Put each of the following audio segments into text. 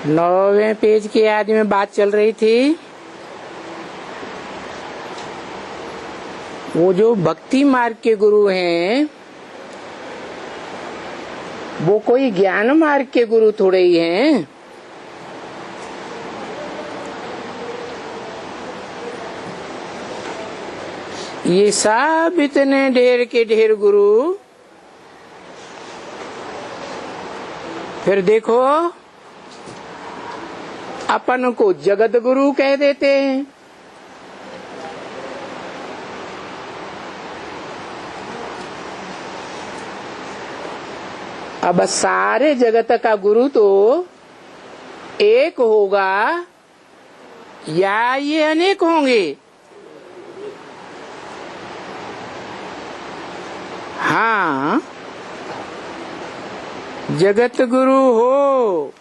9वें page के आदि में बात चल रही थी, वो जो भक्ति मार्ग के गुरु हैं वो कोई ज्ञान मार्ग के गुरु थोड़े ही हैं। ये सब इतने ढेर के ढेर गुरु, फिर देखो अपन को जगत गुरु कह देते हैं। अब सारे जगत का गुरु तो एक होगा या ये अनेक होंगे? हाँ, जगत गुरु हो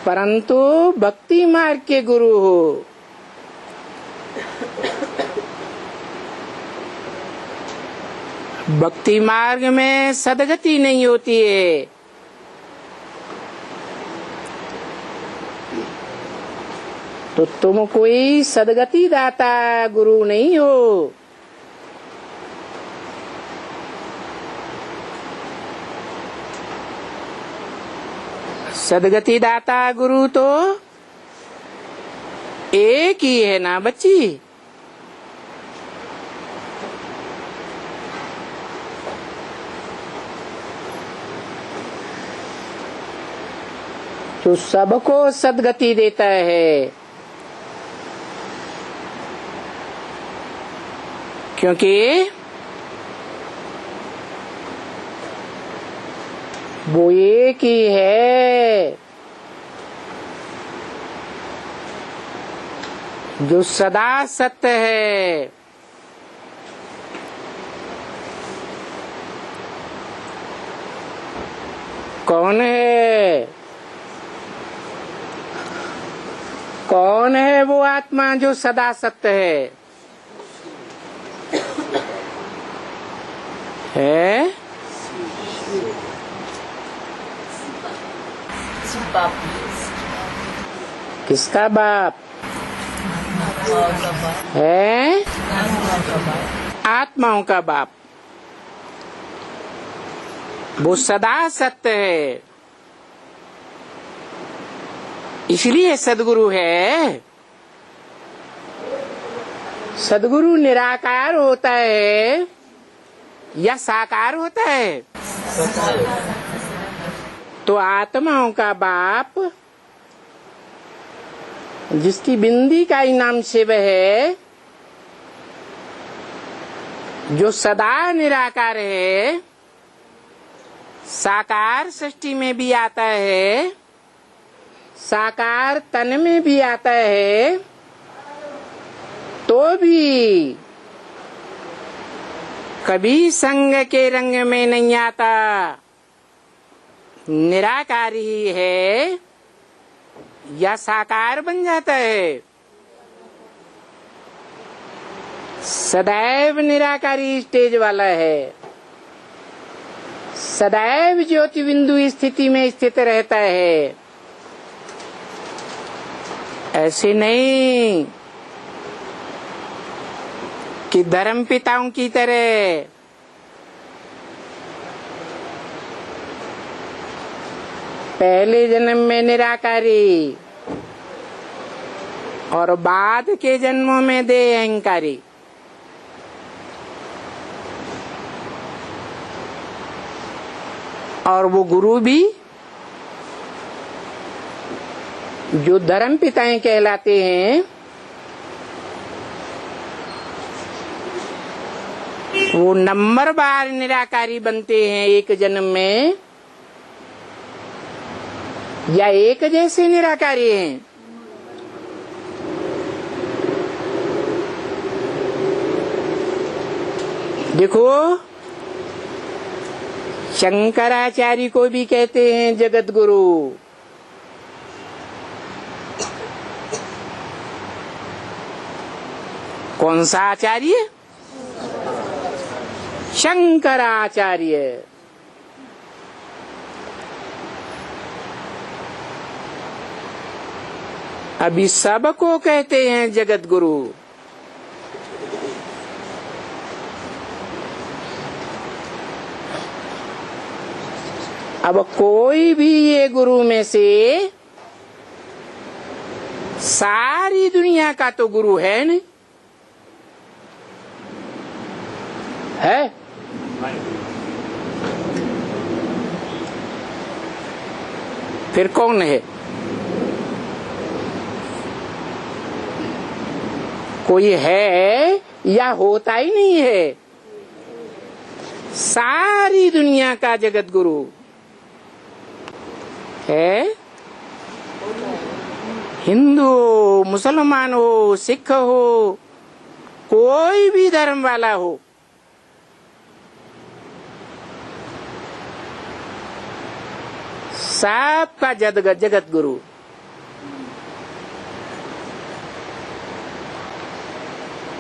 परंतु भक्ति मार्ग के गुरु हो। भक्ति मार्ग में सदगति नहीं होती है। तो तुम कोई सदगति दाता गुरु नहीं हो। सदगति दाता गुरु तो एक ही है ना बच्ची। तो सबको सदगति देता है, क्योंकि वो एक ही है जो सदा सत्य है। कौन है? कौन है वो आत्मा जो सदा सत्य है? बाप। किसका बाप है? आत्माओं का बाप। वो सदा सत्य है, इसलिए सदगुरु है। सदगुरु निराकार होता है या साकार होता है? तो आत्माओं का बाप जिसकी बिंदी का ही नाम शिव है, जो सदा निराकार है, साकार सृष्टि में भी आता है, साकार तन में भी आता है, तो भी कभी संग के रंग में नहीं आता। निराकार ही है या साकार बन जाता है। सदैव निराकारी स्टेज वाला है, सदैव ज्योति बिंदु स्थिति में स्थित रहता है। ऐसे नहीं कि धर्म पिताओं की तरह पहले जन्म में निराकारी और बाद के जन्मों में देह अहंकारी। और वो गुरु भी जो धर्म पिताएं कहलाते हैं, वो नंबर बार निराकारी बनते हैं एक जन्म में, या एक जैसे निराकारी हैं। देखो शंकराचार्य को भी कहते हैं जगत गुरु। कौन सा आचार्य? शंकराचार्य। अभी सबको कहते हैं जगत गुरु। अब कोई भी ये गुरु में से सारी दुनिया का तो गुरु है नहीं, है? फिर कौन है? कोई है या होता ही नहीं है? सारी दुनिया का जगत गुरु है। हिंदू हो, मुसलमान हो, सिख हो, कोई भी धर्म वाला हो, सबका जगत गुरु।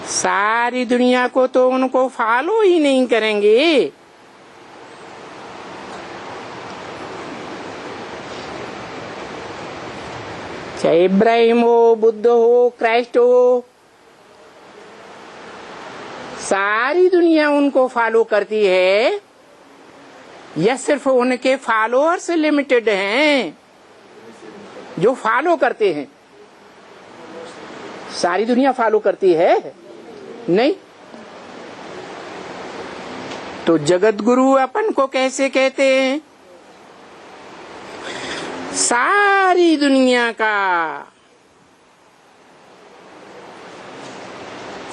सारी दुनिया को तो उनको फॉलो ही नहीं करेंगे। चाहे इब्राहिम हो, बुद्ध हो, क्राइस्ट हो, सारी दुनिया उनको फॉलो करती है या सिर्फ उनके फॉलोअर्स लिमिटेड हैं जो फॉलो करते हैं? सारी दुनिया फॉलो करती है नहीं। तो जगत गुरु अपन को कैसे कहते हैं? सारी दुनिया का,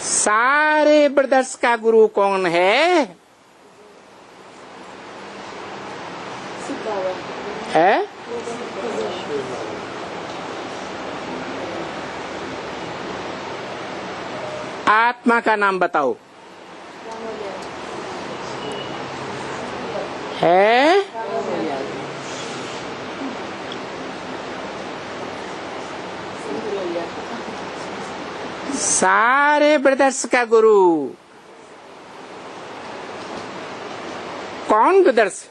सारे ब्रदर्स का गुरु कौन है? है? आत्मा का नाम बताओ। है? सारे ब्रदर्स का गुरु कौन ब्रदर्स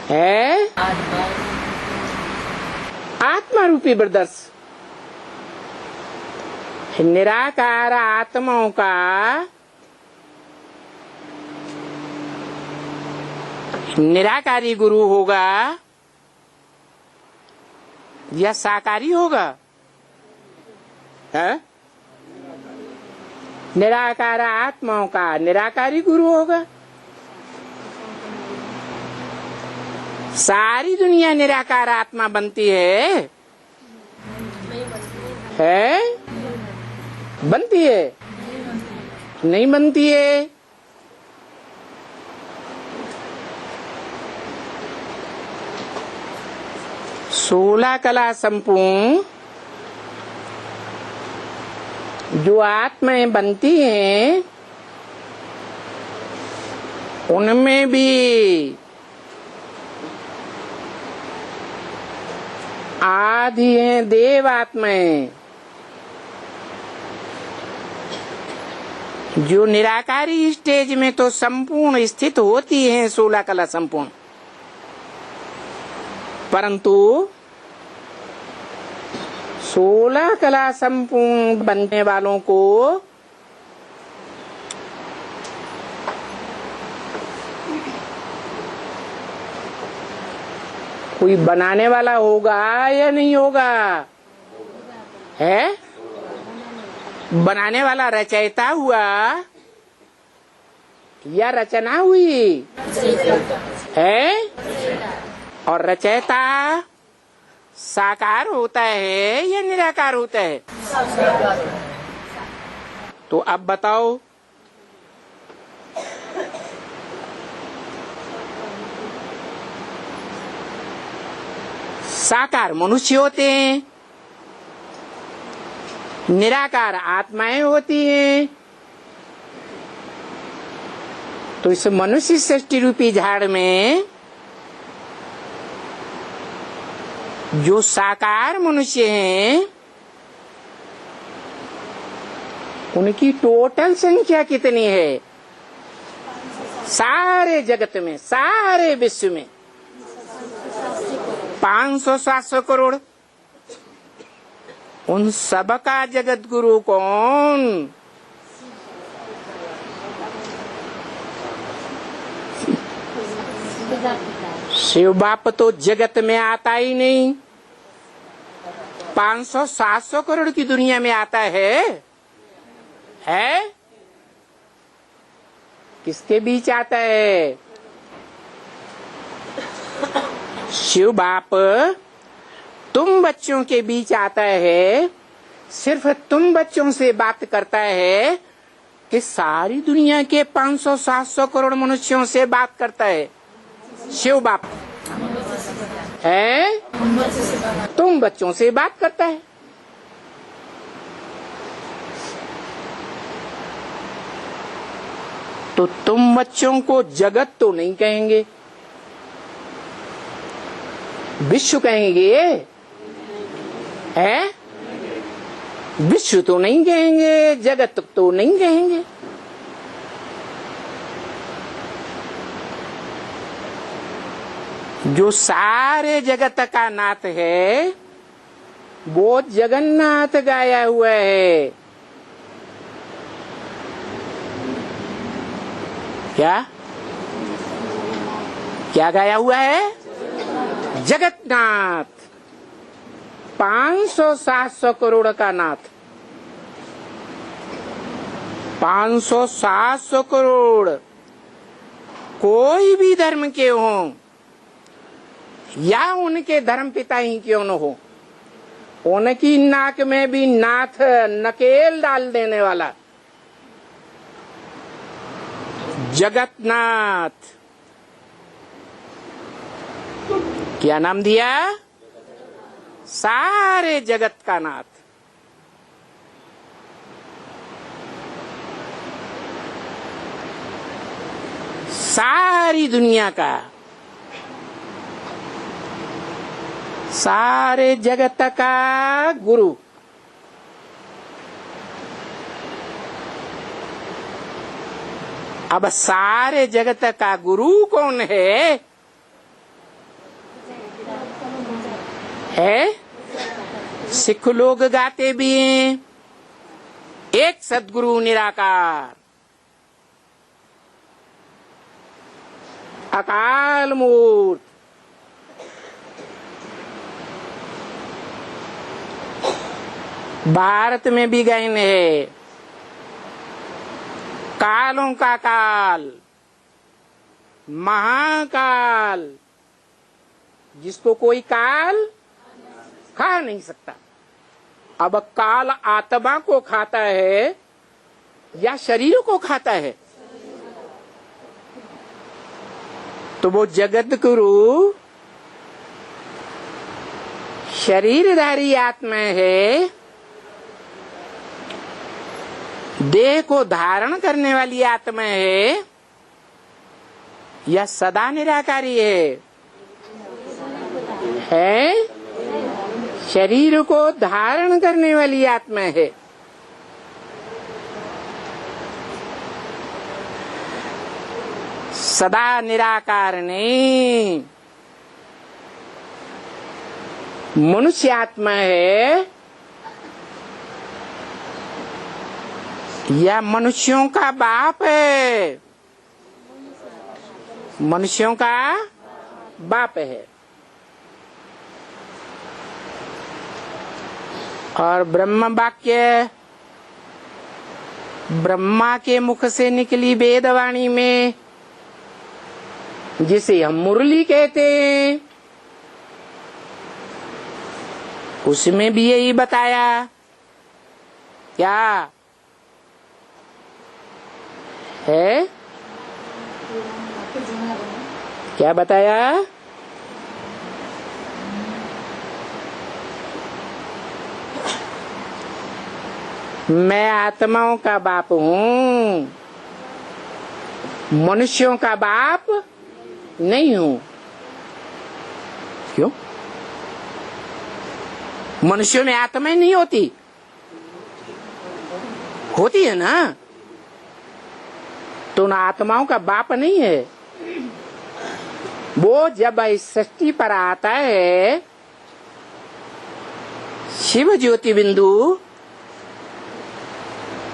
है? आत्मा रूपी ब्रदर्स, निराकार आत्माओं का निराकारी गुरु होगा या साकारी होगा? है? निराकार आत्माओं का निराकारी गुरु होगा। सारी दुनिया निराकार आत्मा बनती है? है? बनती है? नहीं बनती है। सोलह कला संपूर्ण जो आत्माएं बनती हैं उनमें भी आधी हैं देव आत्माएं जो निराकारी स्टेज में तो संपूर्ण स्थित होती हैं, 16 कला संपूर्ण, परंतु 16 कला संपूर्ण बनने वालों को कोई बनाने वाला होगा या नहीं होगा? है? बनाने वाला रचयिता हुआ या रचना हुई? है? और रचयिता साकार होता है या निराकार होता है? तो अब बताओ, साकार मनुष्य होते हैं, निराकार आत्माएं होती हैं। तो इस मनुष्य सृष्टि रूपी झाड़ में जो साकार मनुष्य हैं उनकी टोटल संख्या कितनी है? सारे जगत में, सारे विश्व में 500-700 करोड़। उन सबका जगत गुरु कौन? शिव बाप तो जगत में आता ही नहीं। 500-700 करोड़ की दुनिया में आता है? किसके बीच आता है? शिव बाप तुम बच्चों के बीच आता है। सिर्फ तुम बच्चों से बात करता है कि सारी दुनिया के 500-700 करोड़ मनुष्यों से बात करता है शिव बाप है? तुम बच्चों से बात करता है। तो तुम बच्चों को जगत तो नहीं कहेंगे, विश्व कहेंगे। है? विश्व तो नहीं कहेंगे, जगत तो नहीं कहेंगे। जो सारे जगत का नाथ है वो जगन्नाथ गाया हुआ है। क्या क्या गाया हुआ है? जगन्नाथ। 500-700 करोड़ का नाथ। 500-700 करोड़ कोई भी धर्म के हों या उनके धर्म पिता ही क्यों न हो, उनकी नाक में भी नाथ नकेल डाल देने वाला जगन्नाथ। क्या नाम दिया? सारे जगत का नाथ। सारी दुनिया का, सारे जगत का गुरु। अब सारे जगत का गुरु कौन है? सिख लोग गाते भी हैं, एक सद्गुरु निराकार अकाल मूर्त। भारत में भी गायन है, कालों का काल, महाकाल, जिसको कोई काल खा नहीं सकता। अब काल आत्मा को खाता है या शरीर को खाता है? तो वो जगत गुरु शरीरधारी आत्मा है, देह को धारण करने वाली आत्मा है या सदा निराकारी है? शरीर को धारण करने वाली आत्मा है। सदा निराकार नहीं। मनुष्य आत्मा है या मनुष्यों का बाप है? मनुष्यों का बाप है। और ब्रह्म वाक्य ब्रह्मा के मुख से निकली वेदवाणी में, जिसे हम मुरली कहते हैं, उसमें भी यही बताया। क्या है? क्या बताया? मैं आत्माओं का बाप हूँ, मनुष्यों का बाप नहीं हूँ। क्यों? मनुष्यों में आत्माएं नहीं होती? होती है ना? तो ना आत्माओं का बाप नहीं है। वो जब इस सृष्टि पर आता है, शिव ज्योति बिंदु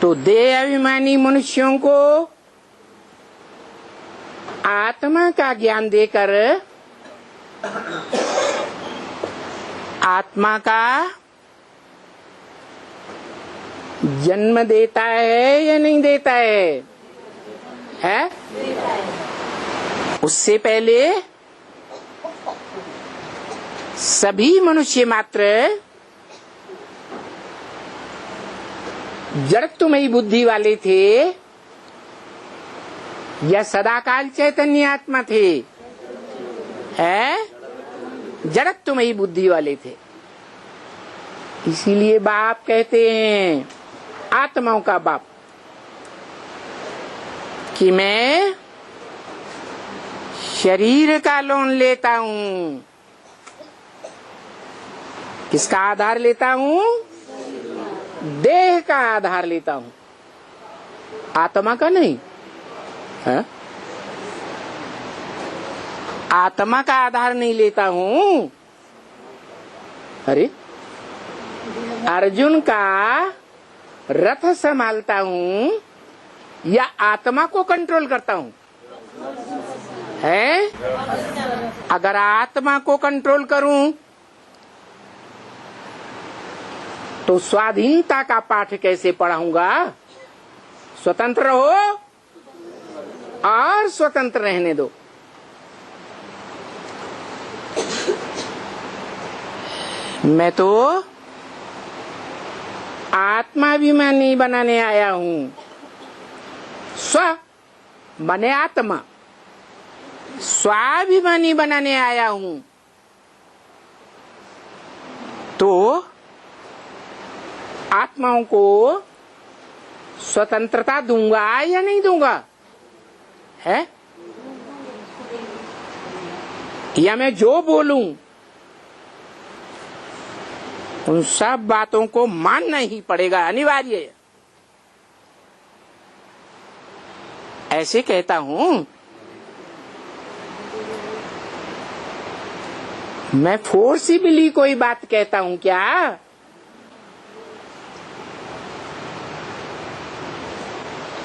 तो देह अभिमानी मनुष्यों को आत्मा का ज्ञान देकर आत्मा का जन्म देता है या नहीं देता है? उससे पहले सभी मनुष्य मात्र जड़त्वमयी बुद्धि वाले थे या सदाकाल चैतन्य आत्मा थे? जड़त्वमयी बुद्धि वाले थे। इसीलिए बाप कहते हैं, आत्माओं का बाप, कि मैं शरीर का लोन लेता हूं। किसका आधार लेता हूं? देह का आधार लेता हूं, आत्मा का नहीं है? आत्मा का आधार नहीं लेता हूं। अरे अर्जुन का रथ संभालता हूं या आत्मा को कंट्रोल करता हूं? है? अगर आत्मा को कंट्रोल करूं तो स्वाधीनता का पाठ कैसे पढ़ाऊंगा? स्वतंत्र हो और स्वतंत्र रहने दो। मैं तो आत्माभिमानी बनाने आया हूं। स्व माने आत्मा, स्वाभिमानी बनाने आया हूं। तो आत्माओं को स्वतंत्रता दूंगा या नहीं दूंगा? है? या मैं जो बोलूं उन सब बातों को मानना ही पड़ेगा, अनिवार्य है। ऐसे कहता हूं, मैं फोर्सिबली कोई बात कहता हूं क्या?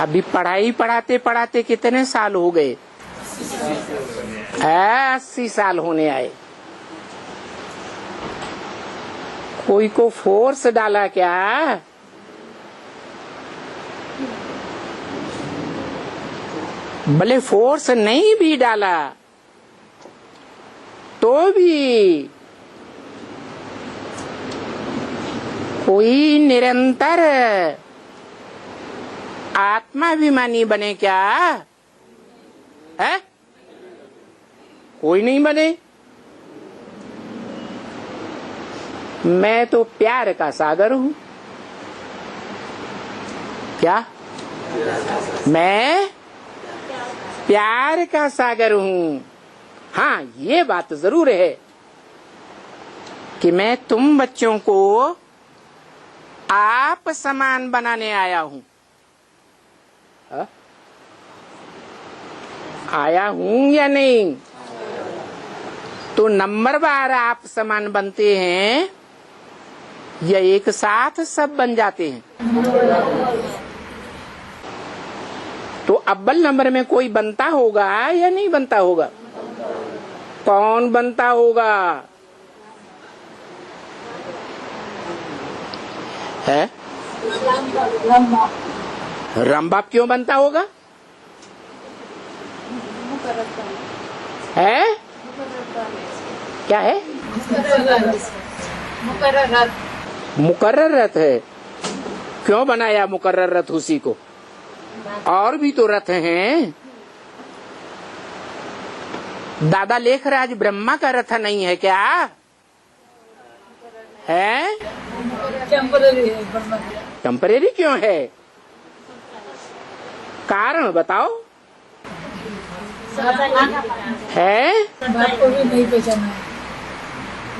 अभी पढ़ाई पढ़ाते पढ़ाते कितने साल हो गए? 80 साल होने आए। कोई को फोर्स डाला क्या? भले फोर्स नहीं भी डाला तो भी कोई निरंतर आत्माभिमानी बने क्या? है? कोई नहीं बने। मैं तो प्यार का सागर हूं। क्या? मैं प्यार का सागर हूं। हाँ, ये बात जरूर है कि मैं तुम बच्चों को आप समान बनाने आया हूं। आया हूं या नहीं? तो नंबर बार आप समान बनते हैं या एक साथ सब बन जाते हैं? तो अव्वल नंबर में कोई बनता होगा या नहीं बनता होगा? कौन बनता होगा? है? राम बाप क्यों बनता होगा? है? क्या है? मुकर्रर रथ है। क्यों बनाया मुकर्रर रथ उसी को? और भी तो रथ हैं। दादा लेखराज ब्रह्मा का रथ नहीं है क्या? है? टेम्परेरी क्यों है? कारण बताओ। है? को भी नहीं पहचाना।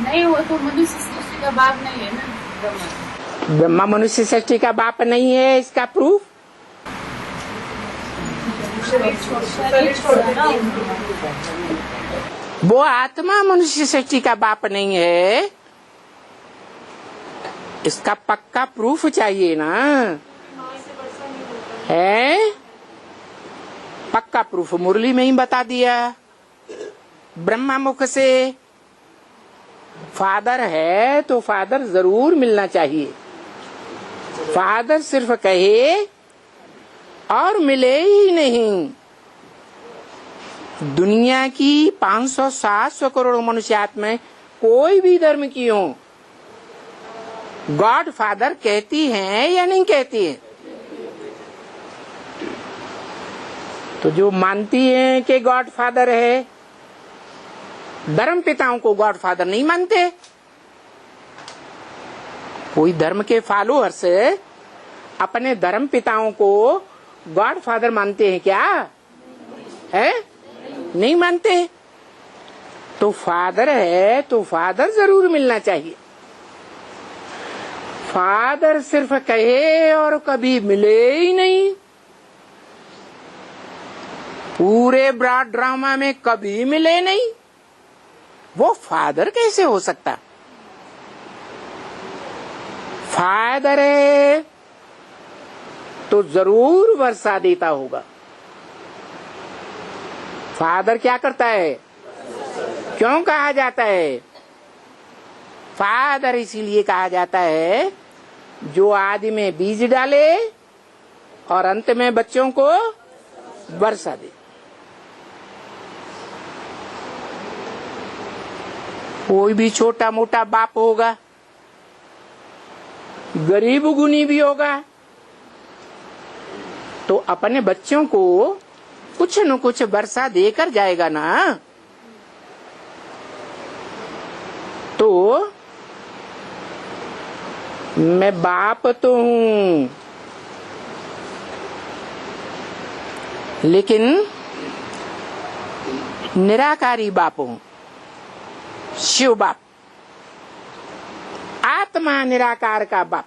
नहीं, वो तो मनुष्य सृष्टि का बाप नहीं है ना। ब्रह्मा मनुष्य सृष्टि का बाप नहीं है, इसका प्रूफ? वो आत्मा मनुष्य सृष्टि का बाप नहीं है। इसका पक्का प्रूफ चाहिए ना, है? पक्का प्रूफ मुरली में ही बता दिया ब्रह्मा मुख से। फादर है तो फादर जरूर मिलना चाहिए। फादर सिर्फ कहे और मिले ही नहीं। दुनिया की 500-700 करोड़ मनुष्यात्माएं कोई भी धर्म की हो, गॉड फादर कहती हैं या नहीं कहती है? तो जो मानती हैं कि गॉड फादर है, धर्म पिताओं को गॉड फादर नहीं मानते। कोई धर्म के फॉलोअर्स अपने धर्म पिताओं को गॉड फादर मानते हैं क्या? है? नहीं मानते। तो फादर है तो फादर जरूर मिलना चाहिए। फादर सिर्फ कहे और कभी मिले ही नहीं। पूरे ब्रॉड ड्रामा में कभी मिले नहीं। वो फादर कैसे हो सकता? फादर है तो जरूर वर्षा देता होगा। फादर क्या करता है? क्यों कहा जाता है फादर? इसीलिए कहा जाता है जो आदि में बीज डाले और अंत में बच्चों को वर्षा दे। कोई भी छोटा मोटा बाप होगा, गरीब गुनी भी होगा, तो अपने बच्चों को कुछ न कुछ वर्षा देकर जाएगा ना। तो मैं बाप तो हूं, लेकिन निराकारी बाप हूं, शिव बाप, आत्मा निराकार का बाप।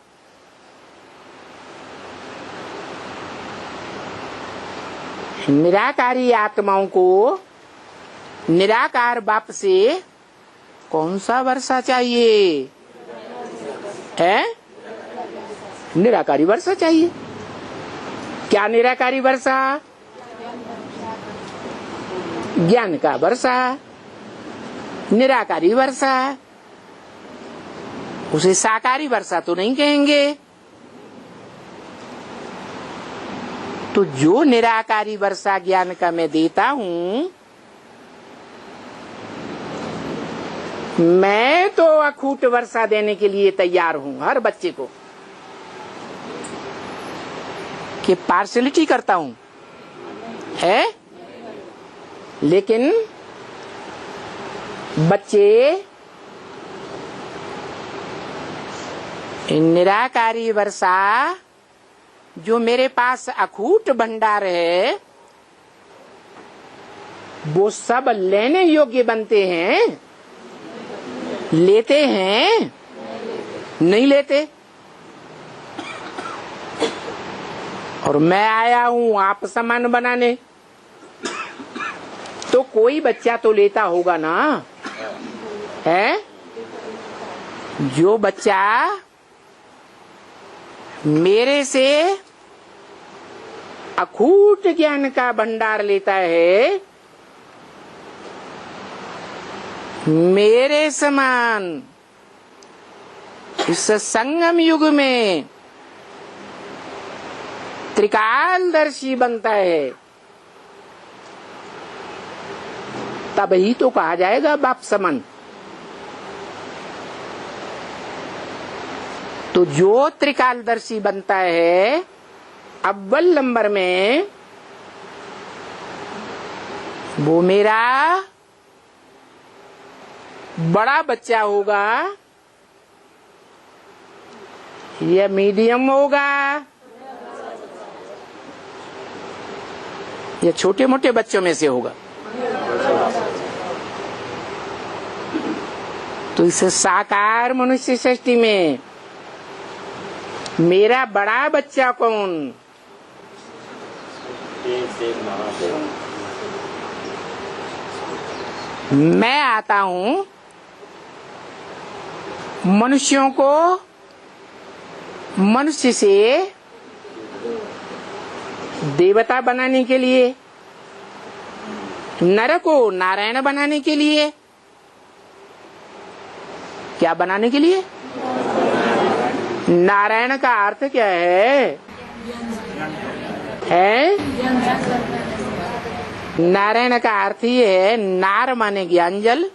निराकारी आत्माओं को निराकार बाप से कौन सा वर्षा चाहिए? है? निराकारी वर्षा चाहिए। क्या निराकारी वर्षा? ज्ञान का वर्षा, निराकारी वर्षा। उसे साकारी वर्षा तो नहीं कहेंगे। तो जो निराकारी वर्षा ज्ञान का मैं देता हूं, मैं तो अखूट वर्षा देने के लिए तैयार हूं हर बच्चे को। कि पार्शलिटी करता हूं, है? लेकिन बच्चे निराकारी वर्षा जो मेरे पास अखूट भंडार है, वो सब लेने योग्य बनते हैं? लेते हैं? नहीं लेते। और मैं आया हूं आप समान बनाने, तो कोई बच्चा तो लेता होगा ना, है? जो बच्चा मेरे से अखूट ज्ञान का भंडार लेता है, मेरे समान इस संगम युग में त्रिकालदर्शी बनता है, तब ही तो कहा जाएगा बाप समान। तो जो त्रिकालदर्शी बनता है अव्वल नंबर में, वो मेरा बड़ा बच्चा होगा या मीडियम होगा या छोटे मोटे बच्चों में से होगा? तो इस साकार मनुष्य सृष्टि में मेरा बड़ा बच्चा कौन? मैं आता हूं मनुष्यों को मनुष्य से देवता बनाने के लिए, नर को नारायण बनाने के लिए, क्या बनाने के लिए? नारायण का अर्थ क्या है? नारायण का अर्थ ये है, नार माने ज्ञानजल,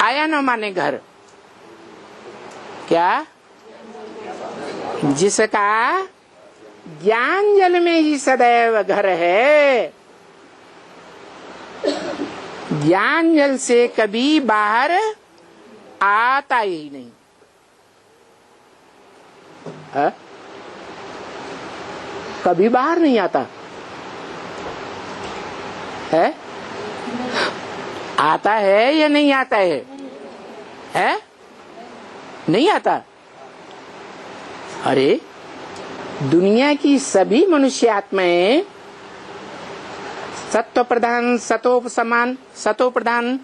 आयन माने घर। क्या? जिसका ज्ञान जल में ही सदैव घर है, ज्ञान जल से कभी बाहर आता ही नहीं है? कभी बाहर नहीं आता है? आता है या नहीं आता है? है? नहीं आता। अरे दुनिया की सभी मनुष्य आत्माएं सत्व प्रधान, सतो समान, सतो प्रधान,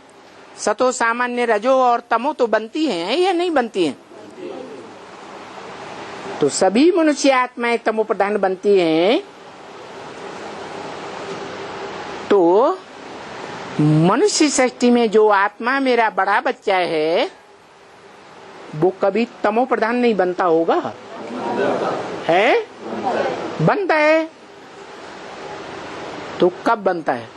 सतो सामान्य, रजो और तमो तो बनती हैं या नहीं बनती हैं? तो सभी मनुष्य आत्माएं तमो प्रधान बनती हैं। तो मनुष्य सृष्टि में जो आत्मा मेरा बड़ा बच्चा है वो कभी तमो प्रधान नहीं बनता होगा? है? बनता है। तो कब बनता है?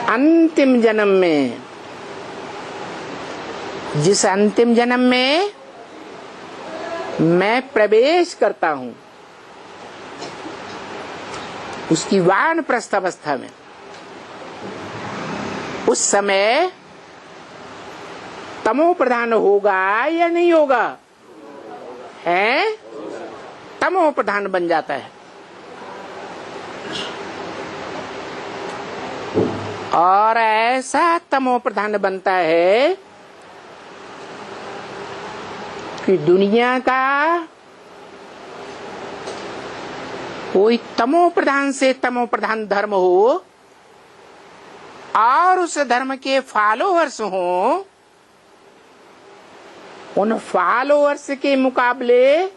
अंतिम जन्म में। जिस अंतिम जन्म में मैं प्रवेश करता हूं, उसकी वानप्रस्थ अवस्था में, उस समय तमो प्रधान होगा या नहीं होगा? है? तमो प्रधान बन जाता है। और ऐसा तमो प्रधान बनता है कि दुनिया का कोई तमो प्रधान से तमो प्रधान धर्म हो और उस धर्म के फॉलोअर्स हो, उन फॉलोअर्स के मुकाबले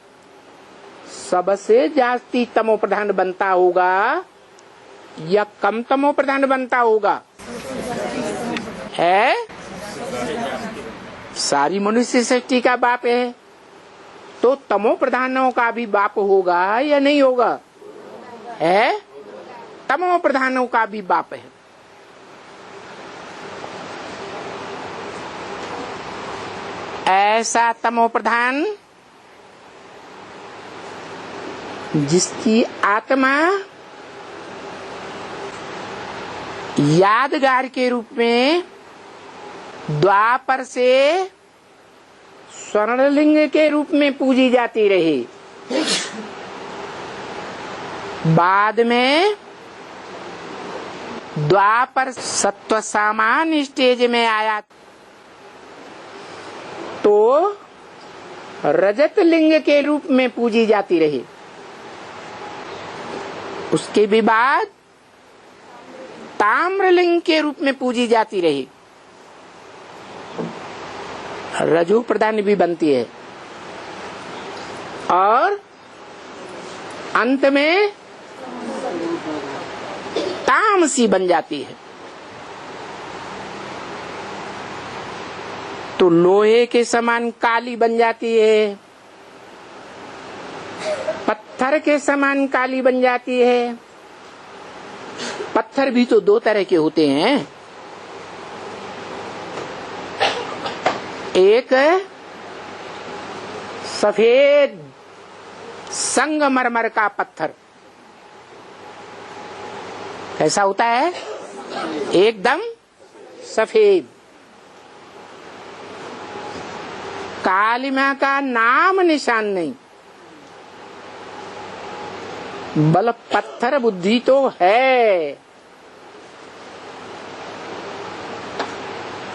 सबसे जास्ती तमो प्रधान बनता होगा या कम तमो प्रधान बनता होगा? है? सारी मनुष्य सृष्टि का बाप है तो तमो प्रधानों का भी बाप होगा या नहीं होगा? है? तमो प्रधानों का भी बाप है। ऐसा तमो प्रधान जिसकी आत्मा यादगार के रूप में द्वापर से स्वर्णलिंग के रूप में पूजी जाती रही, बाद में द्वापर सत्व सामान्य स्टेज में आया तो रजत लिंग के रूप में पूजी जाती रही। उसके भी बाद ताम्रलिंग के रूप में पूजी जाती रही। रजो प्रधान भी बनती है और अंत में तामसी बन जाती है। तो लोहे के समान काली बन जाती है, पत्थर के समान काली बन जाती है। पत्थर भी तो दो तरह के होते हैं, एक सफेद संगमरमर का पत्थर कैसा होता है? एकदम सफेद। कालिमा का नाम निशान नहीं, बल पत्थर बुद्धि तो है,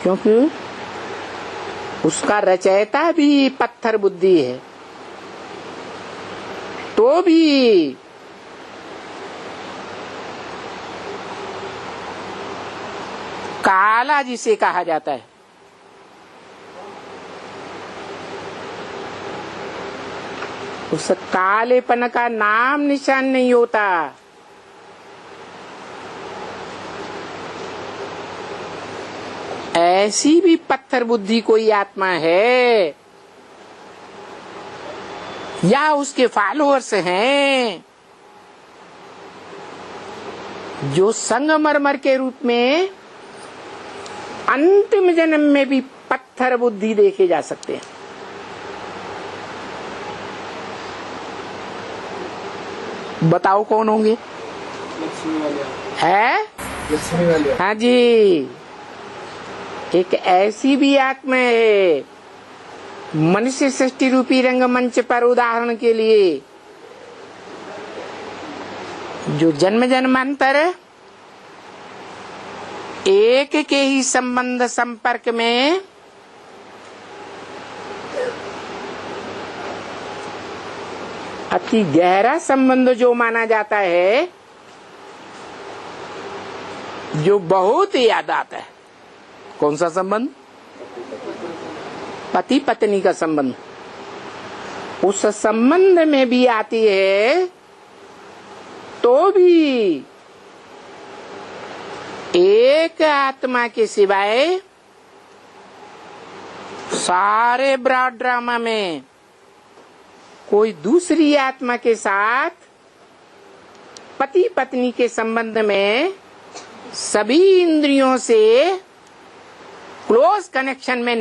क्योंकि उसका रचयिता भी पत्थर बुद्धि है। तो भी काला जिसे कहा जाता है, उस कालेपन का नाम निशान नहीं होता। ऐसी भी पत्थर बुद्धि कोई आत्मा है या उसके फॉलोअर्स हैं जो संगमरमर के रूप में अंतिम जन्म में भी पत्थर बुद्धि देखे जा सकते हैं। बताओ कौन होंगे? है लक्ष्मी वाले। हाँ जी, एक ऐसी भी आत्मा है मनुष्य सृष्टि रूपी रंगमंच पर उदाहरण के लिए जो जन्म जन्मांतर एक के ही संबंध संपर्क में अति गहरा संबंध जो माना जाता है, जो बहुत याद आता है। कौन सा संबंध? पति पत्नी का संबंध। उस संबंध में भी आती है तो भी एक आत्मा के सिवाय सारे ब्रॉड ड्रामा में कोई दूसरी आत्मा के साथ पति पत्नी के संबंध में सभी इंद्रियों से क्लोज कनेक्शन में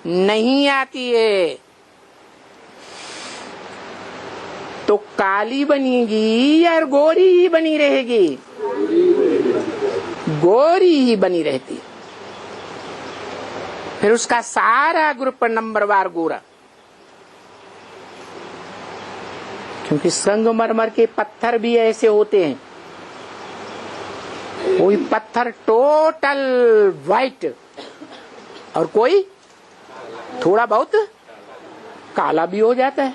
नहीं आती है। तो काली बनेगी या गोरी ही बनी रहेगी? गोरी ही बनी रहती। फिर उसका सारा ग्रुप नंबरवार गोरा, क्योंकि संगमरमर के पत्थर भी ऐसे होते हैं। कोई पत्थर टोटल व्हाइट और कोई थोड़ा बहुत काला भी हो जाता है।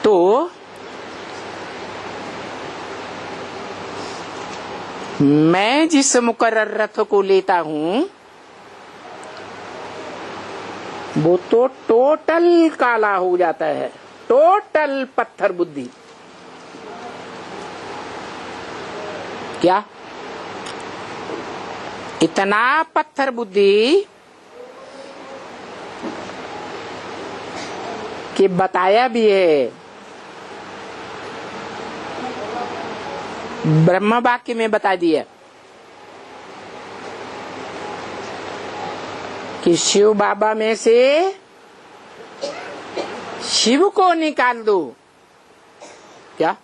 तो मैं जिस मुकर्रर रथ को लेता हूं वो तो टोटल काला हो जाता है, टोटल पत्थर बुद्धि। क्या इतना पत्थर बुद्धि कि बताया भी है ब्रह्म वाक्य में बता दिया कि शिव बाबा में से शिव को निकाल दो। क्या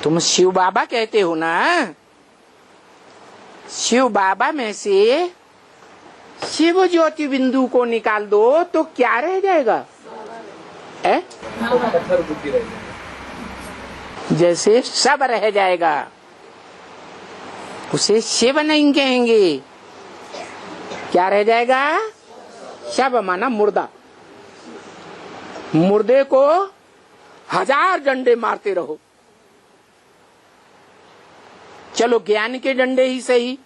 तुम शिव बाबा कहते हो ना? शिव बाबा में से शिव ज्योति बिंदु को निकाल दो तो क्या रह जाएगा? पत्थर बुद्धि रह जाएगा। जैसे सब रह जाएगा। उसे शिव नहीं कहेंगे। क्या रह जाएगा? शव माना मुर्दा। मुर्दे को 1000 डंडे मारते रहो, चलो ज्ञान के डंडे ही सही।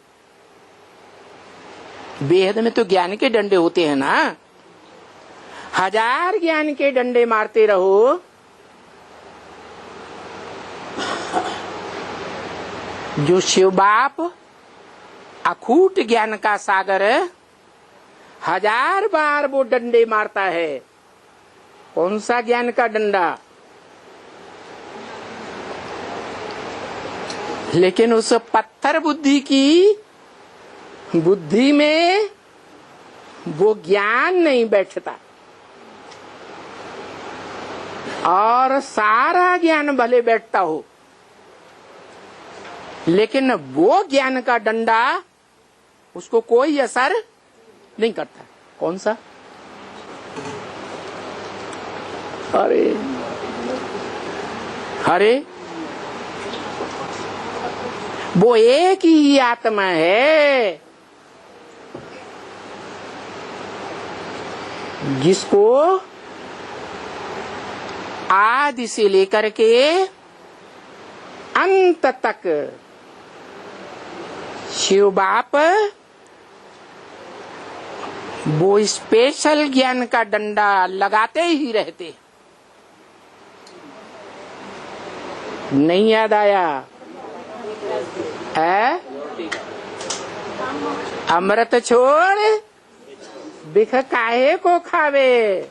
बेहद में तो ज्ञान के डंडे होते हैं ना। 1000 ज्ञान के डंडे मारते रहो, जो शिव बाप अखूट ज्ञान का सागर 1000 बार वो डंडे मारता है। कौन सा ज्ञान का डंडा? लेकिन उस पत्थर बुद्धि की बुद्धि में वो ज्ञान नहीं बैठता, और सारा ज्ञान भले बैठता हो लेकिन वो ज्ञान का डंडा उसको कोई असर नहीं करता। कौन सा? अरे वो एक ही आत्मा है जिसको आदि से लेकर के अंत तक शिव बाप वो स्पेशल ज्ञान का डंडा लगाते ही रहते। नहीं याद आया है? अमृत छोड़ बिख काहे को खावे।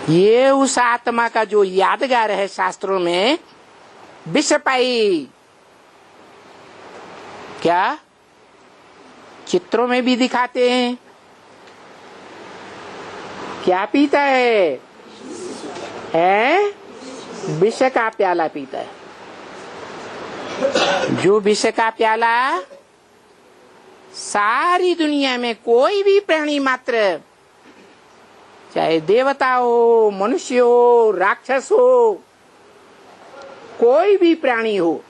ये उस आत्मा का जो यादगार है शास्त्रों में, विष पाई। क्या चित्रों में भी दिखाते हैं? क्या पीता है? विष का प्याला पीता है। जो विष का प्याला सारी दुनिया में कोई भी प्राणी मात्र, चाहे देवता हो, मनुष्य हो, राक्षस हो, कोई भी प्राणी हो,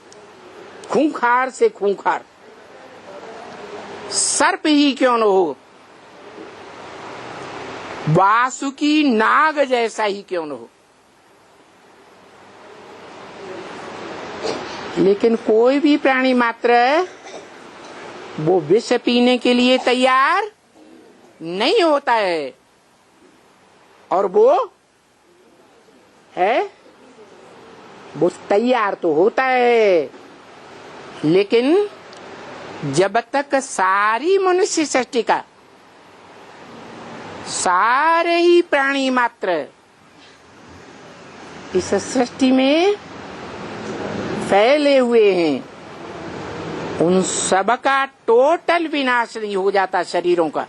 खूंखार से खूंखार, सर्प ही क्यों न हो, वासुकी नाग जैसा ही क्यों न हो, लेकिन कोई भी प्राणी मात्र वो विष पीने के लिए तैयार नहीं होता है। और वो है, वो तैयार तो होता है, लेकिन जब तक सारी मनुष्य सृष्टि का सारे ही प्राणी मात्र इस सृष्टि में फैले हुए हैं, उन सब का टोटल विनाश नहीं हो जाता शरीरों का,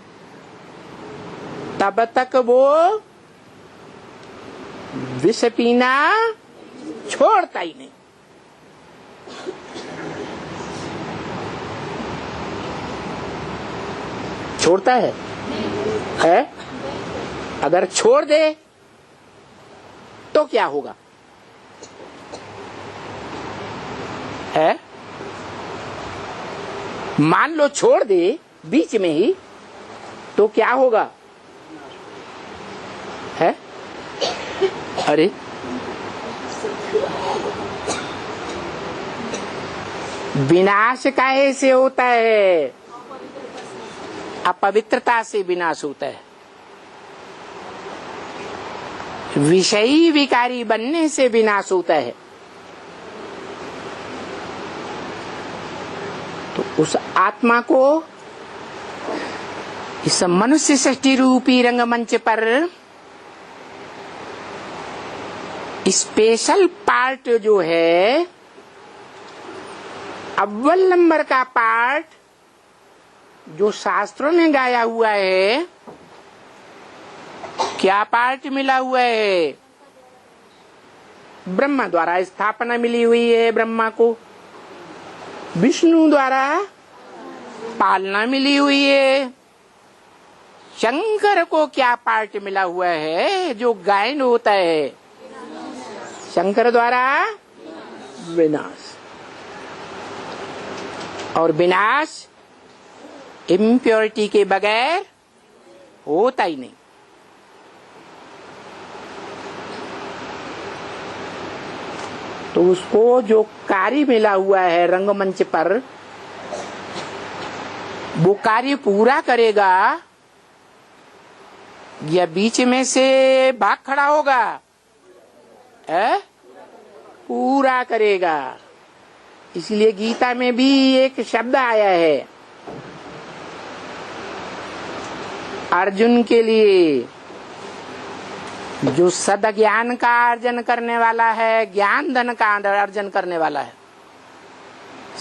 तब तक वो विष पीना छोड़ता ही नहीं। छोड़ता है? अगर छोड़ दे तो क्या होगा? है? मान लो छोड़ दे बीच में ही, तो क्या होगा? है? अरे विनाश काहे से होता है? अपवित्रता से विनाश होता है। विषयी विकारी बनने से विनाश होता है। तो उस आत्मा को इस मनुष्य सृष्टि रूपी रंगमंच पर स्पेशल पार्ट जो है, अव्वल नंबर का पार्ट जो शास्त्रों में गाया हुआ है, क्या पार्ट मिला हुआ है? ब्रह्मा द्वारा स्थापना मिली हुई है ब्रह्मा को, विष्णु द्वारा पालना मिली हुई है। शंकर को क्या पार्ट मिला हुआ है जो गायन होता है? शंकर द्वारा विनाश, और विनाश इम्प्योरिटी के बगैर होता ही नहीं। तो उसको जो कार्य मिला हुआ है रंगमंच पर, वो कार्य पूरा करेगा या बीच में से भाग खड़ा होगा? पूरा करेगा। इसलिए गीता में भी एक शब्द आया है अर्जुन के लिए, जो सद ज्ञान का अर्जन करने वाला है, ज्ञान धन का अर्जन करने वाला है,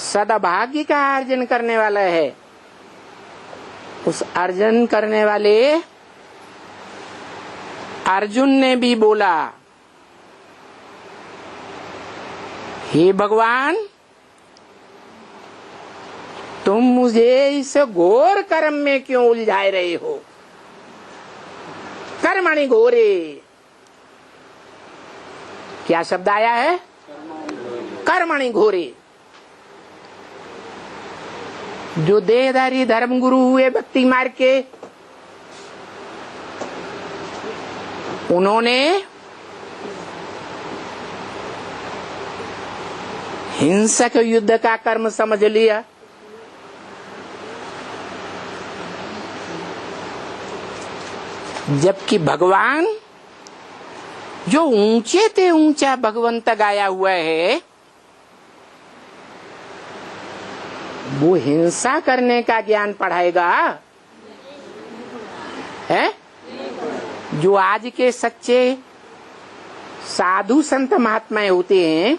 सदभाग्य का अर्जन करने वाला है, उस अर्जन करने वाले अर्जुन ने भी बोला, हे भगवान, तुम मुझे इस घोर कर्म में क्यों उलझाए रहे हो? कर्मणि घोरे, क्या शब्द आया है? कर्मणि घोरे। जो देहधारी धर्म गुरु हुए भक्ति मार्ग के, उन्होंने हिंसक युद्ध का कर्म समझ लिया, जबकि भगवान जो ऊंचे ते ऊंचा भगवंत गाया हुआ है, वो हिंसा करने का ज्ञान पढ़ाएगा है? जो आज के सच्चे साधु संत महात्माएं होते हैं,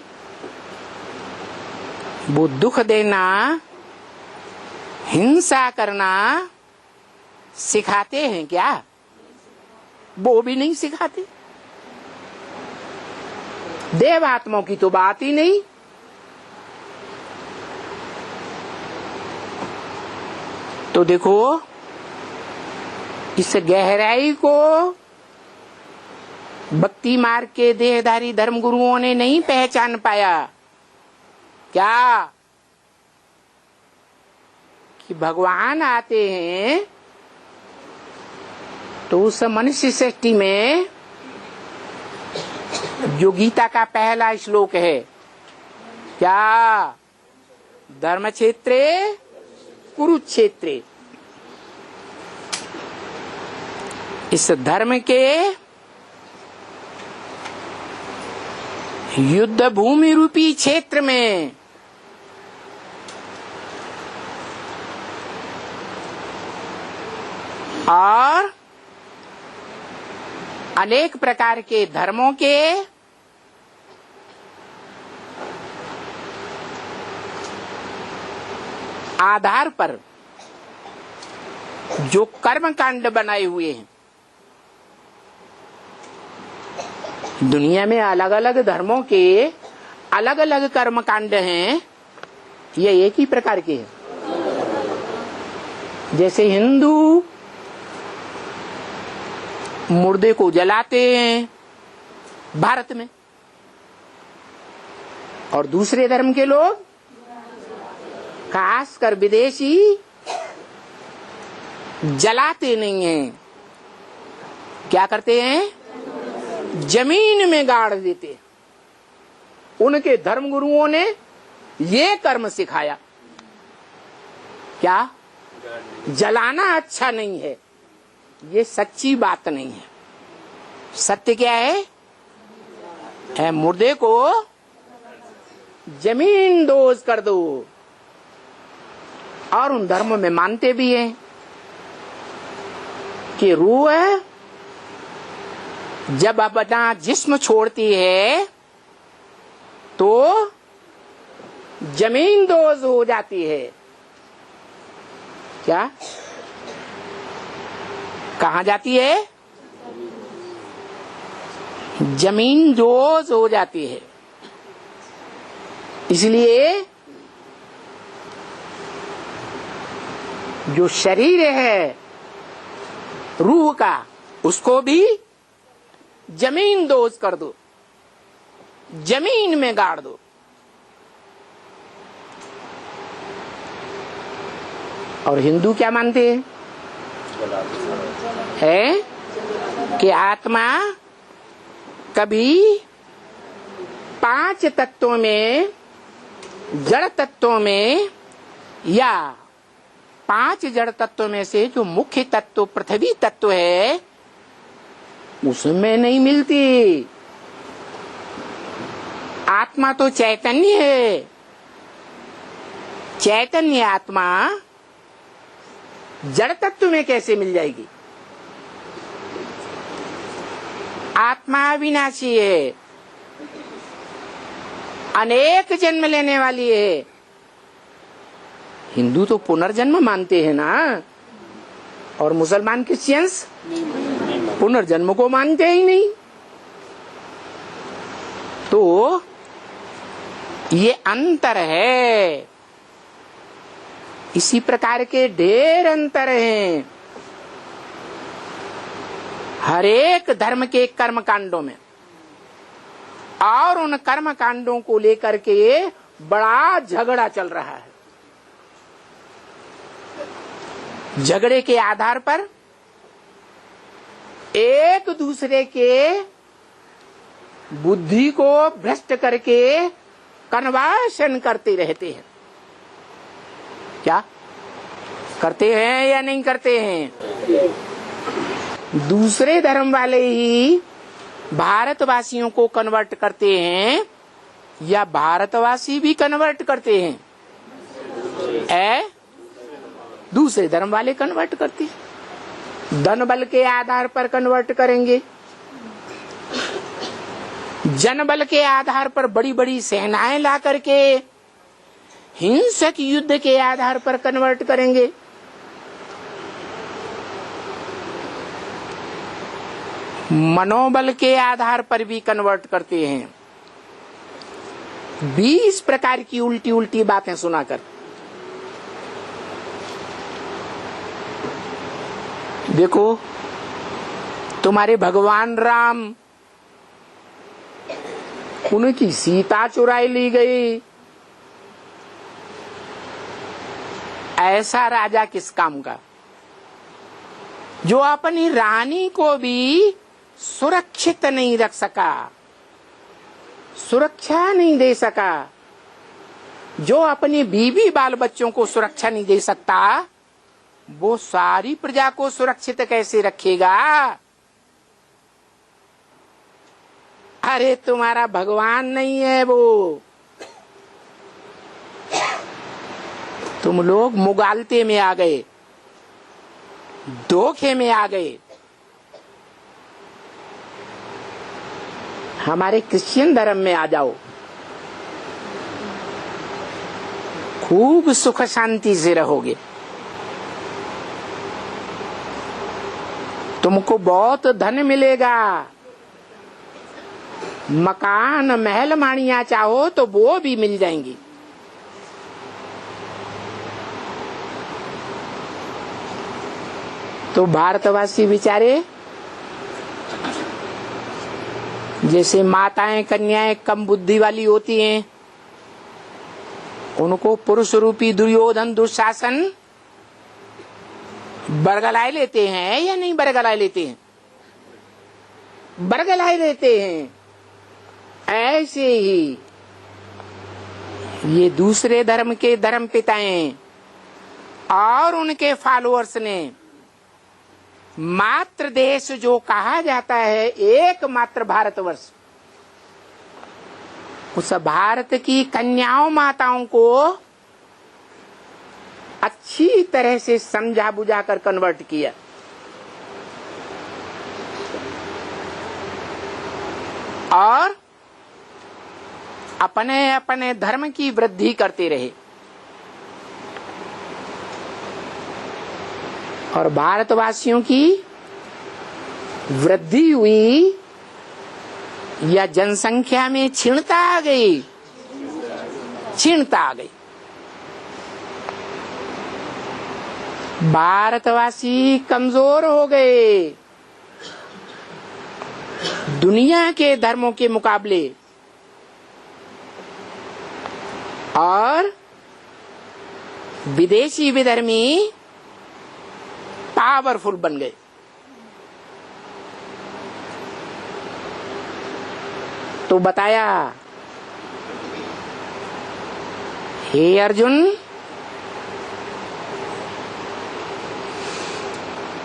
वो दुख देना, हिंसा करना सिखाते हैं क्या? वो भी नहीं सिखाते। देवात्माओं की तो बात ही नहीं। तो देखो, इस गहराई को भक्ति मार्ग के देहधारी धर्म गुरुओं ने नहीं पहचान पाया। क्या कि भगवान आते हैं तो उस मनुष्य सृष्टि में जो गीता का पहला श्लोक है, क्या? धर्म क्षेत्रे कुरुक्षेत्रे। इस धर्म के युद्ध भूमि रूपी क्षेत्र में और अनेक प्रकार के धर्मों के आधार पर जो कर्म कांड बनाए हुए हैं, दुनिया में अलग अलग धर्मों के अलग अलग कर्म कांड हैं, ये एक ही प्रकार के हैं। जैसे हिंदू मुर्दे को जलाते हैं भारत में, और दूसरे धर्म के लोग, खासकर विदेशी, जलाते नहीं हैं। क्या करते हैं? जमीन में गाड़ देते। उनके धर्म गुरुओं ने ये कर्म सिखाया। क्या? जलाना अच्छा नहीं है। ये सच्ची बात नहीं है। सत्य क्या है? मुर्दे को जमीन दोज कर दो। और उन धर्मों में मानते भी हैं कि रूह जब अपना जिस्म छोड़ती है तो जमीन दोज हो जाती है। क्या? कहाँ जाती है? जमीन दोज हो जाती है। इसलिए जो शरीर है रूह का, उसको भी जमीन दोज कर दो, जमीन में गाड़ दो। और हिंदू क्या मानते हैं? है कि आत्मा कभी 5 तत्वों में, जड़ तत्वों में, या 5 जड़ तत्वों में से जो मुख्य तत्व पृथ्वी तत्व है उसमें नहीं मिलती। आत्मा तो चैतन्य है। चैतन्य आत्मा जड़ तत्व में कैसे मिल जाएगी? आत्मा अविनाशी है, अनेक जन्म लेने वाली है। हिंदू तो पुनर्जन्म मानते हैं ना, और मुसलमान क्रिश्चियंस पुनर्जन्म को मानते ही नहीं। तो ये अंतर है। इसी प्रकार के ढेर अंतर हैं हर एक धर्म के कर्म कांडों में, और उन कर्म कांडों को लेकर के बड़ा झगड़ा चल रहा है। झगड़े के आधार पर एक दूसरे के बुद्धि को भ्रष्ट करके कन्वर्शन करते रहते हैं। क्या करते हैं या नहीं करते हैं? दूसरे धर्म वाले ही भारतवासियों को कन्वर्ट करते हैं या भारतवासी भी कन्वर्ट करते हैं? दूसरे धर्म वाले कन्वर्ट करते हैं। धन बल के आधार पर कन्वर्ट करेंगे, जन बल के आधार पर बड़ी बड़ी सेनाएं ला करके हिंसक युद्ध के आधार पर कन्वर्ट करेंगे। मनोबल के आधार पर भी कन्वर्ट करते हैं। 20 प्रकार की उल्टी उल्टी बातें सुनाकर। देखो, तुम्हारे भगवान राम, उनकी सीता चुराई ली गई। ऐसा राजा किस काम का, जो अपनी रानी को भी सुरक्षित नहीं रख सका, सुरक्षा नहीं दे सका, जो अपने बीवी बाल बच्चों को सुरक्षा नहीं दे सकता, वो सारी प्रजा को सुरक्षित कैसे रखेगा? अरे तुम्हारा भगवान नहीं है वो, तुम लोग मुगालते में आ गए, धोखे में आ गए। हमारे क्रिश्चियन धर्म में आ जाओ, खूब सुख शांति से रहोगे। तुमको बहुत धन मिलेगा, मकान महल माड़ियां चाहो तो वो भी मिल जाएंगी। तो भारतवासी बेचारे जैसे माताएं कन्याएं कम बुद्धि वाली होती हैं, उनको पुरुष रूपी दुर्योधन दुशासन बरगलाए लेते हैं या नहीं बरगलाए लेते हैं? बरगलाए लेते हैं। ऐसे ही ये दूसरे धर्म के धर्म पिताएं और उनके फॉलोअर्स ने मात्र देश जो कहा जाता है एकमात्र भारतवर्ष, उस भारत की कन्याओं माताओं को अच्छी तरह से समझा बुझा कर कन्वर्ट किया। और अपने अपने धर्म की वृद्धि करते रहे। और भारतवासियों की वृद्धि हुई या जनसंख्या में क्षीणता आ गई? क्षीणता आ गई। भारतवासी कमजोर हो गए दुनिया के धर्मों के मुकाबले, और विदेशी विधर्मी पावरफुल बन गए। तो बताया, हे अर्जुन,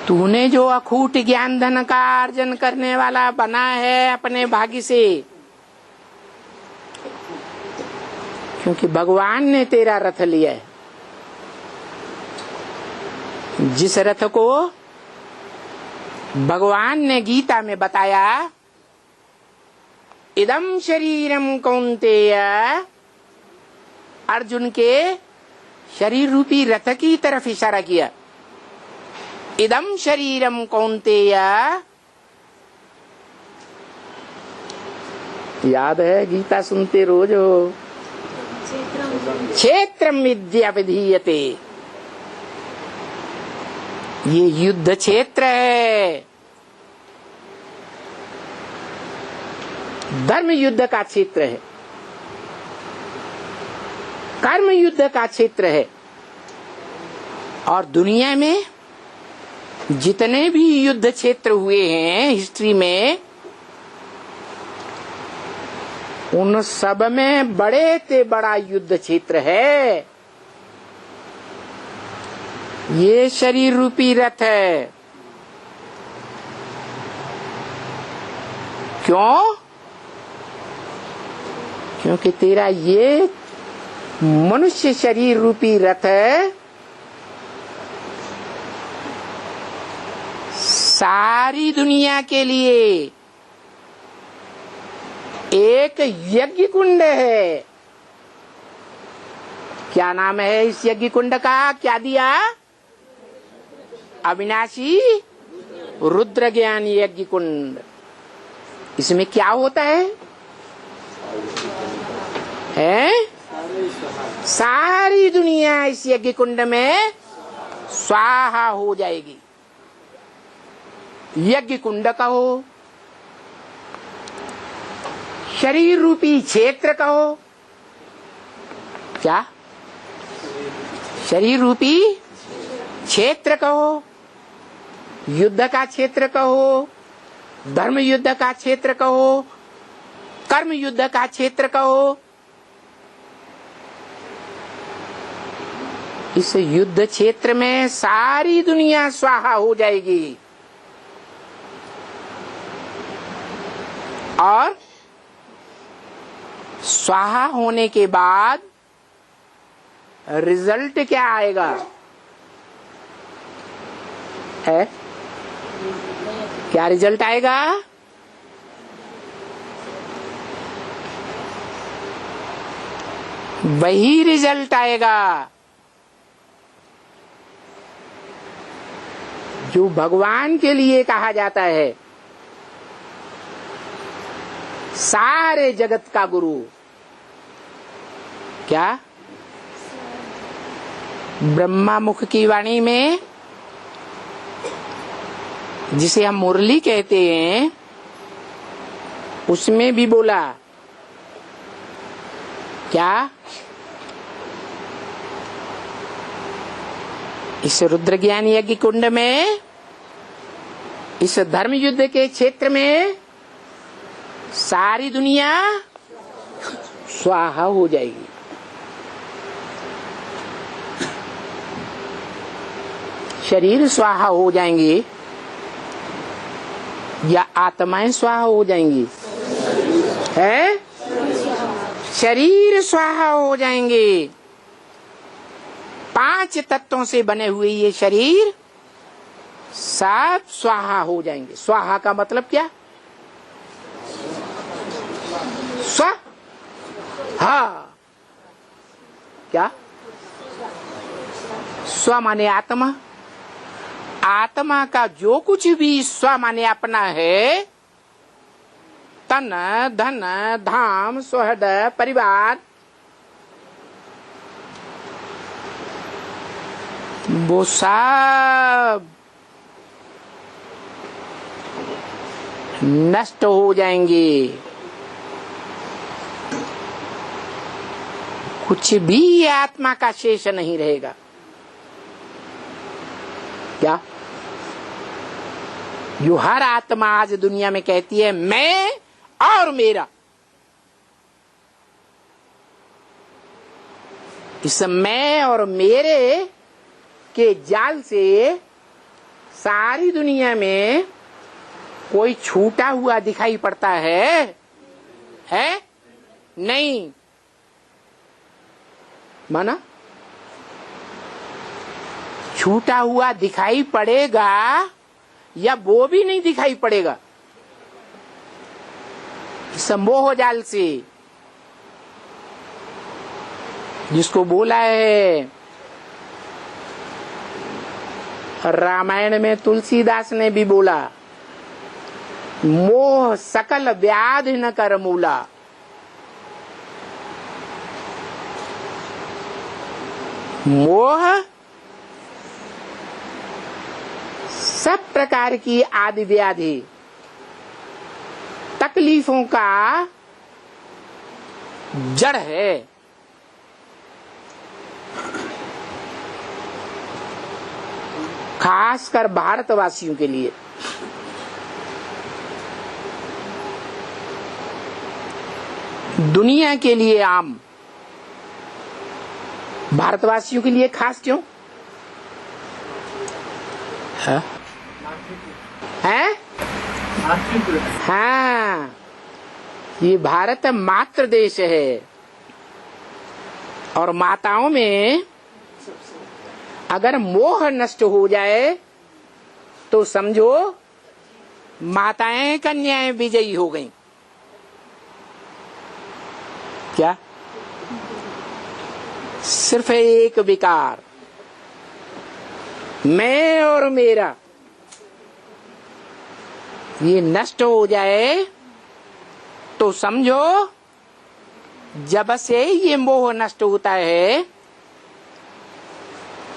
तूने जो अखूट ज्ञान धन का अर्जन करने वाला बना है अपने भाग्य से, क्योंकि भगवान ने तेरा रथ लिया है। जिस रथ को भगवान ने गीता में बताया, इदम शरीरम कौन्तेय, अर्जुन के शरीर रूपी रथ की तरफ इशारा किया। इदम शरीरम कौन्तेय, याद है? गीता सुनते रोज हो। क्षेत्रम विद्या विधीयते, ये युद्ध क्षेत्र है, धर्म युद्ध का क्षेत्र है, कर्म युद्ध का क्षेत्र है। और दुनिया में जितने भी युद्ध क्षेत्र हुए हैं हिस्ट्री में, उन सब में बड़े से बड़ा युद्ध क्षेत्र है ये शरीर रूपी रथ है। क्यों? क्योंकि तेरा ये मनुष्य शरीर रूपी रथ सारी दुनिया के लिए एक यज्ञ कुंड है। क्या नाम है इस यज्ञ कुंड का? क्या दिया? अविनाशी रुद्र ज्ञान यज्ञ कुंड। इसमें क्या होता है? सारी दुनिया इस यज्ञ कुंड में स्वाहा हो जाएगी। यज्ञ कुंड कहो, शरीर रूपी क्षेत्र कहो। क्या? शरीर रूपी क्षेत्र कहो, युद्ध का क्षेत्र कहो, धर्म युद्ध का क्षेत्र कहो, कर्म युद्ध का क्षेत्र कहो। इस युद्ध क्षेत्र में सारी दुनिया स्वाहा हो जाएगी और स्वाहा होने के बाद रिजल्ट क्या आएगा? है क्या रिजल्ट आएगा? वही रिजल्ट आएगा जो भगवान के लिए कहा जाता है, सारे जगत का गुरु। क्या? ब्रह्मा मुख की वाणी में जिसे हम मुरली कहते हैं, उसमें भी बोला क्या? इस रुद्र ज्ञान यज्ञ कुंड में, इस धर्म युद्ध के क्षेत्र में सारी दुनिया स्वाहा हो जाएगी। शरीर स्वाहा हो जाएंगे या आत्माएं स्वाहा हो जाएंगी? है? शरीर स्वाहा हो जाएंगे। 5 तत्वों से बने हुए ये शरीर सब स्वाहा हो जाएंगे। स्वाहा का मतलब क्या? स्व हा। क्या? स्व माने आत्मा। आत्मा का जो कुछ भी स्व माने अपना है, तन धन धाम सुहृद परिवार, वो सब नष्ट हो जाएंगे। कुछ भी आत्मा का शेष नहीं रहेगा। क्या? जो हर आत्मा आज दुनिया में कहती है मैं और मेरा, इस मैं और मेरे के जाल से सारी दुनिया में कोई छूटा हुआ दिखाई पड़ता है? नहीं। माना छूटा हुआ दिखाई पड़ेगा या वो भी नहीं दिखाई पड़ेगा? इस मोह जाल से, जिसको बोला है रामायण में, तुलसीदास ने भी बोला, मोह सकल व्याधि न कर मूला। मोह सब प्रकार की आदि व्याधि तकलीफों का जड़ है। खासकर भारतवासियों के लिए। दुनिया के लिए आम, भारतवासियों के लिए खास क्यों है? हाँ, ये भारत मातृ देश है और माताओं में अगर मोह नष्ट हो जाए तो समझो माताएं कन्याएं विजयी हो गईं। क्या? सिर्फ एक विकार, मैं और मेरा, ये नष्ट हो जाए तो समझो जब से ये मोह नष्ट होता है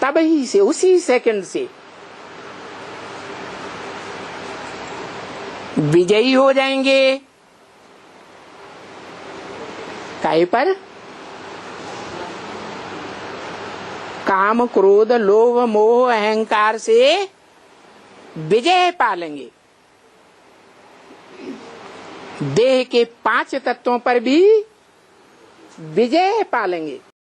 तब ही से, उसी सेकंड से विजयी हो जाएंगे। काहे पर? काम क्रोध लोभ मोह अहंकार से विजय पालेंगे। देह के 5 तत्वों पर भी विजय पालेंगे।